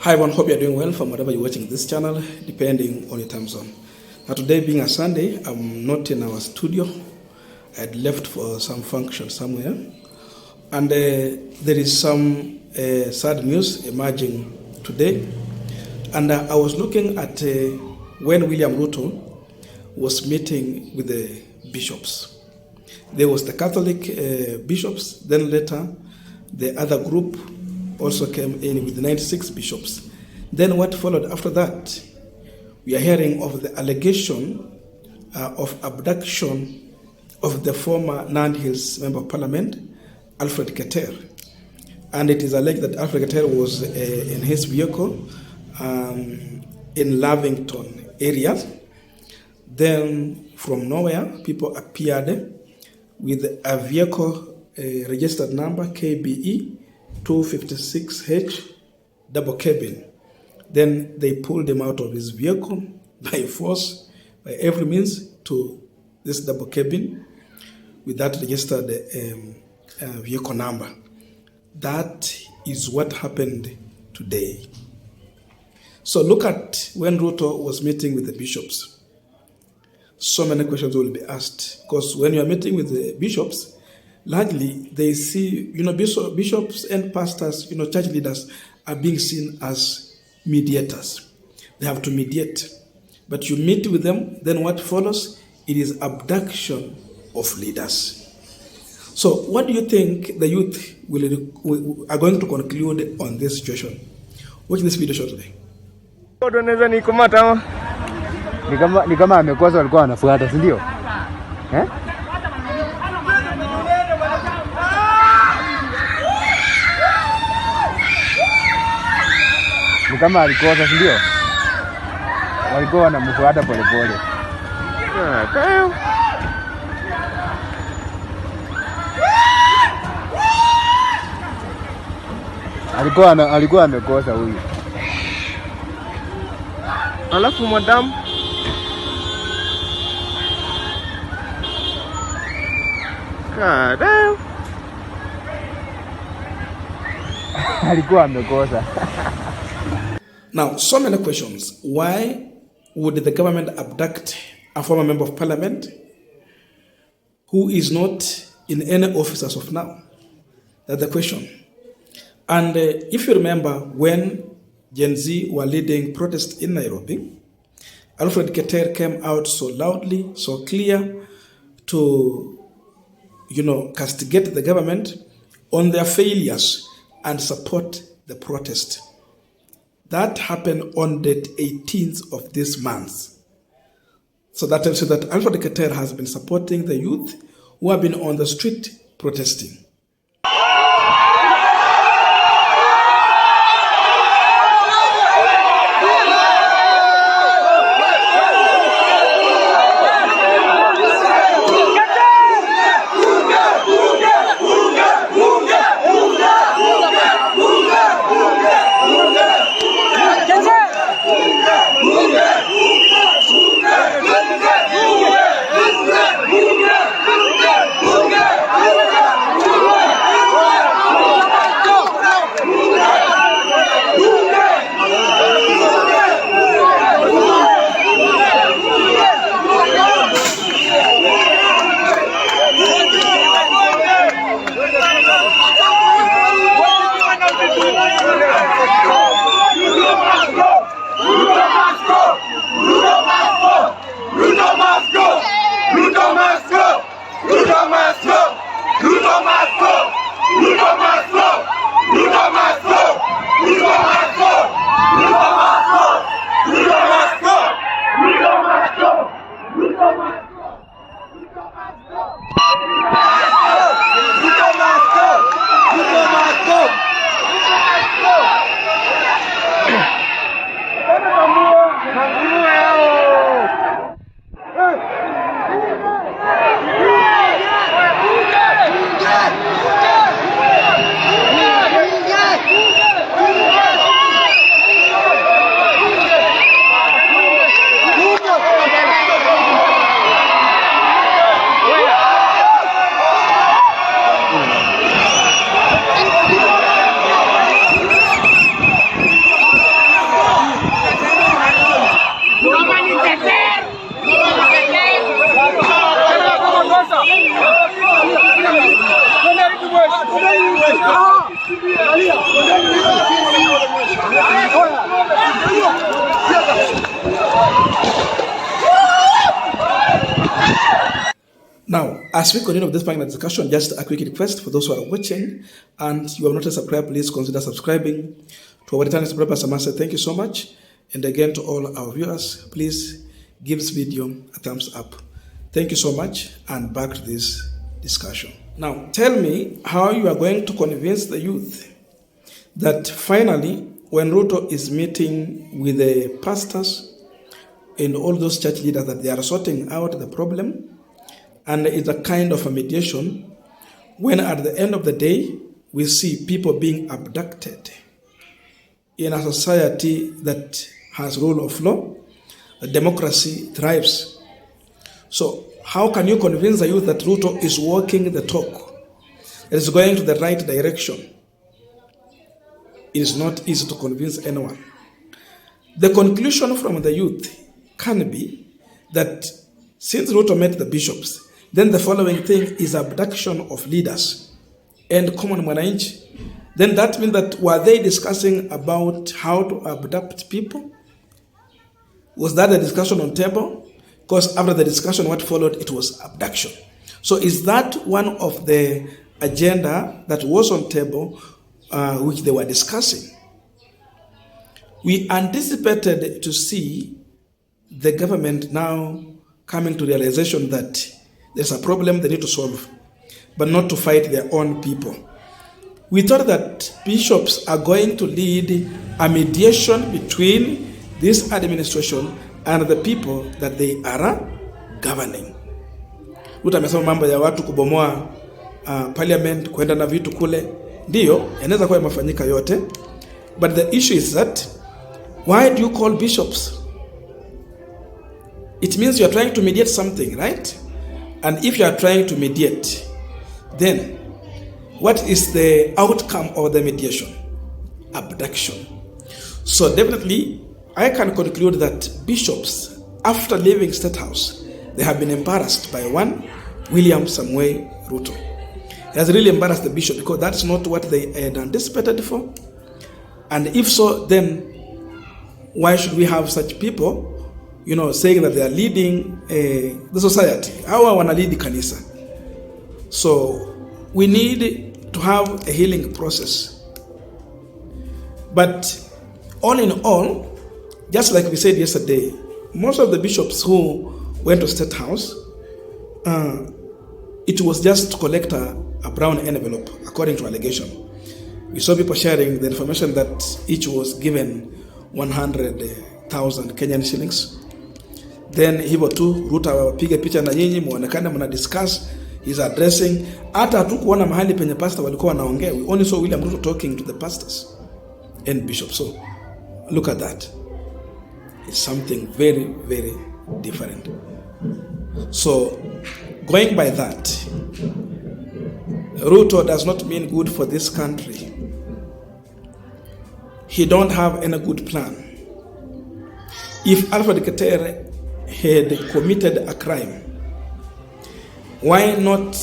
Hi everyone, hope you're doing well from wherever you're watching this channel, depending on your time zone. Now today being a Sunday, I'm not in our studio. I had left for some function somewhere. And there is some sad news emerging today. And I was looking at when William Ruto was meeting with the bishops. There was the Catholic bishops, then later the other group also came in with 96 bishops. Then what followed after that? We are hearing of the allegation of abduction of the former Nandi Hills Member of Parliament, Alfred Keter. And it is alleged that Alfred Keter was in his vehicle in Lavington area. Then from nowhere, people appeared with a vehicle registered number KBE 256H double cabin. Then they pulled him out of his vehicle by force, by every means, to this double cabin with that registered vehicle number. That is what happened today. So look at when Ruto was meeting with the bishops. So many questions will be asked, because when you are meeting with the bishops, largely they see, bishops and pastors, church leaders are being seen as mediators. They have to mediate. But you meet with them, then what follows? It is abduction of leaders. So what do you think the youth are going to conclude on this situation? Watch this video shortly. Ni kama amekosa walikuwa wanafuata, si ndio? Ni kama alikosa, si ndio? Walikuwa wanamfuata polepole. Alikuwa amekosa huyu. Alafu madam kada alikuwa amekosa. Now, so many questions. Why would the government abduct a former member of parliament who is not in any office as of now? That's the question. And if you remember, when Gen Z were leading protests in Nairobi, Alfred Keter came out so loudly, so clear to, castigate the government on their failures and support the protest. That happened on the 18th of this month. So that tells you that Alfred Keter has been supporting the youth who have been on the street protesting. Now, as we continue with this panel discussion, just a quick request for those who are watching and you have not subscribed, please consider subscribing. To our returning subscribers, I must say thank you so much. And again, to all our viewers, please give this video a thumbs up. Thank you so much, and back to this discussion. Now, tell me how you are going to convince the youth that finally, when Ruto is meeting with the pastors and all those church leaders, that they are sorting out the problem, and it's a kind of a mediation, when at the end of the day, we see people being abducted in a society that has rule of law, the democracy thrives. So how can you convince the youth that Ruto is walking the talk, that is going to the right direction? It is not easy to convince anyone. The conclusion from the youth can be that since Ruto met the bishops, then the following thing is abduction of leaders and common mwananchi. Then that means that were they discussing about how to abduct people? Was that the discussion on table? Because after the discussion, what followed, it was abduction. So is that one of the agenda that was on table which they were discussing? We anticipated to see the government now coming to realization that there's a problem they need to solve, but not to fight their own people. We thought that bishops are going to lead a mediation between this administration and the people that they are governing. Ruto amesema mambo ya watu kubomoa parliament, kwenda na vitu kule. Ndiyo, yanaweza kuwa yamefanyika yote. But the issue is that, why do you call bishops? It means you are trying to mediate something, right? And if you are trying to mediate, then what is the outcome of the mediation? Abduction. So definitely, I can conclude that bishops, after leaving State House, they have been embarrassed by one, William Samuel Ruto. He has really embarrassed the bishop because that's not what they had anticipated for. And if so, then why should we have such people, saying that they are leading the society? How are we lead the kanisa? So we need to have a healing process. But all in all, just like we said yesterday, most of the bishops who went to State House, it was just to collect a brown envelope, according to allegation. We saw people sharing the information that each was given 100,000 Kenyan shillings. Then hivyo tu Ruto wapiga picha na nyinyi muonekane mna discuss his addressing. Hata hatukuona mahali penye pastor walikuwa wanaongea. We only saw William Ruto talking to the pastors and bishops. So look at that. It's something very, very different. So going by that, Ruto does not mean good for this country. He don't have any good plan. If Alfred Keter had committed a crime, why not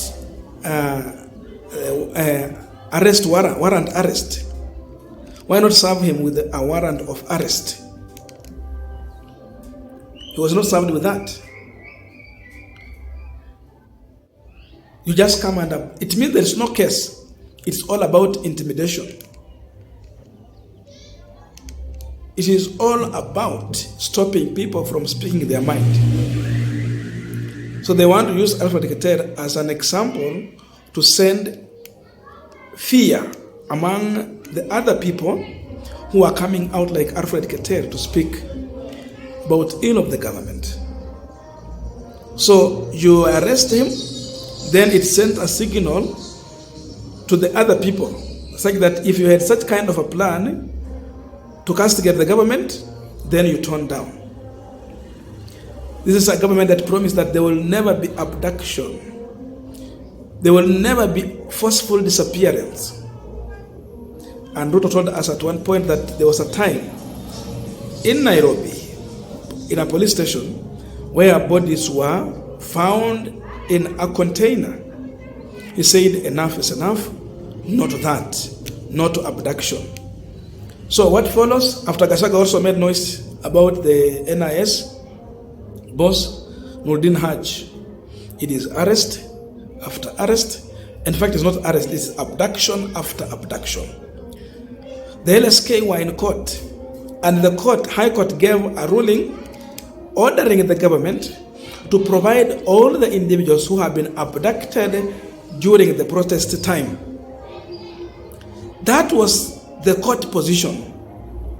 warrant arrest? Why not serve him with a warrant of arrest? He was not served with that. You just come and it means there is no case. It's all about intimidation. It is all about stopping people from speaking their mind. So they want to use Alfred Keter as an example to send fear among the other people who are coming out like Alfred Keter to speak about ill of the government. So you arrest him, then it sent a signal to the other people, such that if you had such kind of a plan to castigate the government, then you turn down. This is a government that promised that there will never be abduction. There will never be forceful disappearance. And Ruto told us at one point that there was a time in Nairobi, in a police station, where bodies were found in a container. He said, enough is enough, not that, not abduction. So what follows? After Gachagua also made noise about the NIS boss, Nurdin Haj, It is arrest after arrest. In fact, it's not arrest, it's abduction after abduction. The LSK were in court, and the High Court gave a ruling ordering the government to provide all the individuals who have been abducted during the protest time. That was the court position,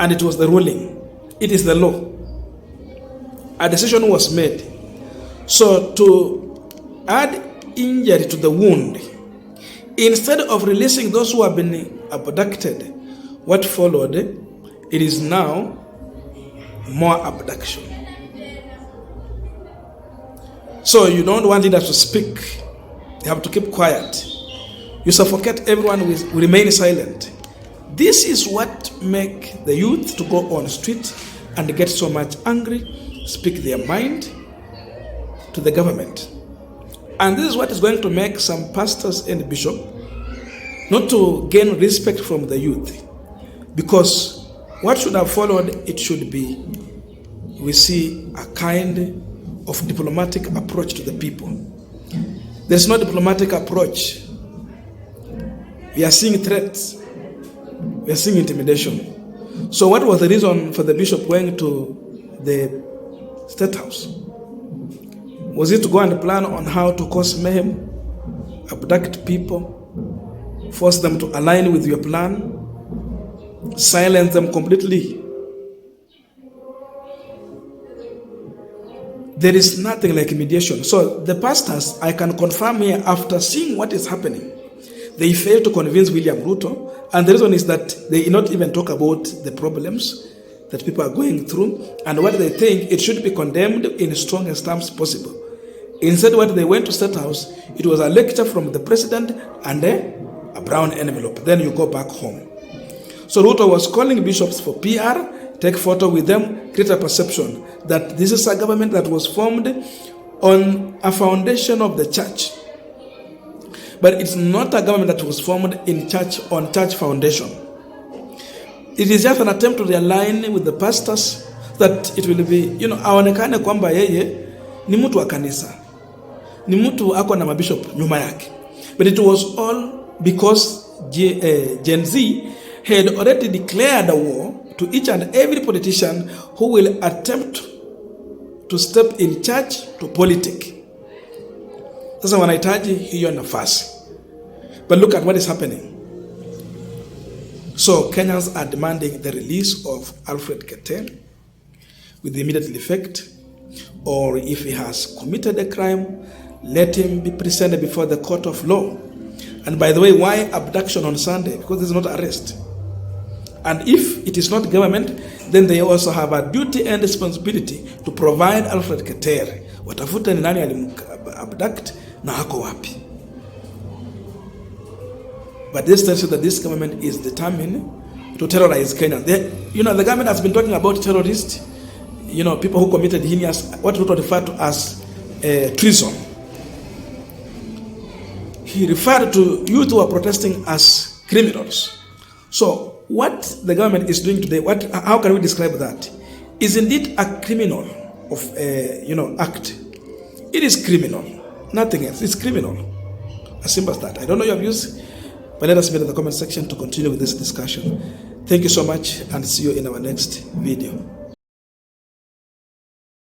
and it was the ruling. It is the law. A decision was made. So to add injury to the wound, instead of releasing those who have been abducted, what followed, it is now more abduction. So you don't want leaders to speak. You have to keep quiet. You suffocate everyone, will remain silent. This is what makes the youth to go on the street and get so much angry, speak their mind to the government. And this is what is going to make some pastors and bishops not to gain respect from the youth. Because what should have followed, it should be, we see a kind of diplomatic approach to the people. There's no diplomatic approach. We are seeing threats. We are seeing intimidation. So what was the reason for the bishop going to the State House? Was it to go and plan on how to cause mayhem, abduct people, force them to align with your plan, silence them completely? There is nothing like mediation. So the pastors, I can confirm here, after seeing what is happening, they failed to convince William Ruto, and the reason is that they did not even talk about the problems that people are going through and what they think it should be condemned in strongest terms possible. Instead, when they went to State House, it was a lecture from the president and a brown envelope. Then you go back home. So Ruto was calling bishops for PR, take photo with them, create a perception that this is a government that was formed on a foundation of the church. But it's not a government that was formed in church on church foundation. It is just an attempt to realign with the pastors that it will be, aonekane kwamba yeye ni mtu wa kanisa, ni mtu ako na mabishop nyuma yake. But it was all because Gen Z had already declared a war to each and every politician who will attempt to step in church to politics. Sasa wanahitaji hiyo nafasi. But look at what is happening. So Kenyans are demanding the release of Alfred Keter with immediate effect, or if he has committed a crime, let him be presented before the court of law. And by the way, why abduction on Sunday? Because this is not arrest. And if it is not government, then they also have a duty and responsibility to provide Alfred Keter. Watafute ni nani abduct na hako wapi. But this tells you that this government is determined to terrorize Kenya. The government has been talking about terrorists, people who committed heinous, what Ruto referred to as treason. He referred to youth who are protesting as criminals. So what the government is doing today, how can we describe that? Is indeed a criminal of act. It is criminal, nothing else. It's criminal, as simple as that. I don't know your views, but let us meet in the comment section to continue with this discussion. Thank you so much, and see you in our next video.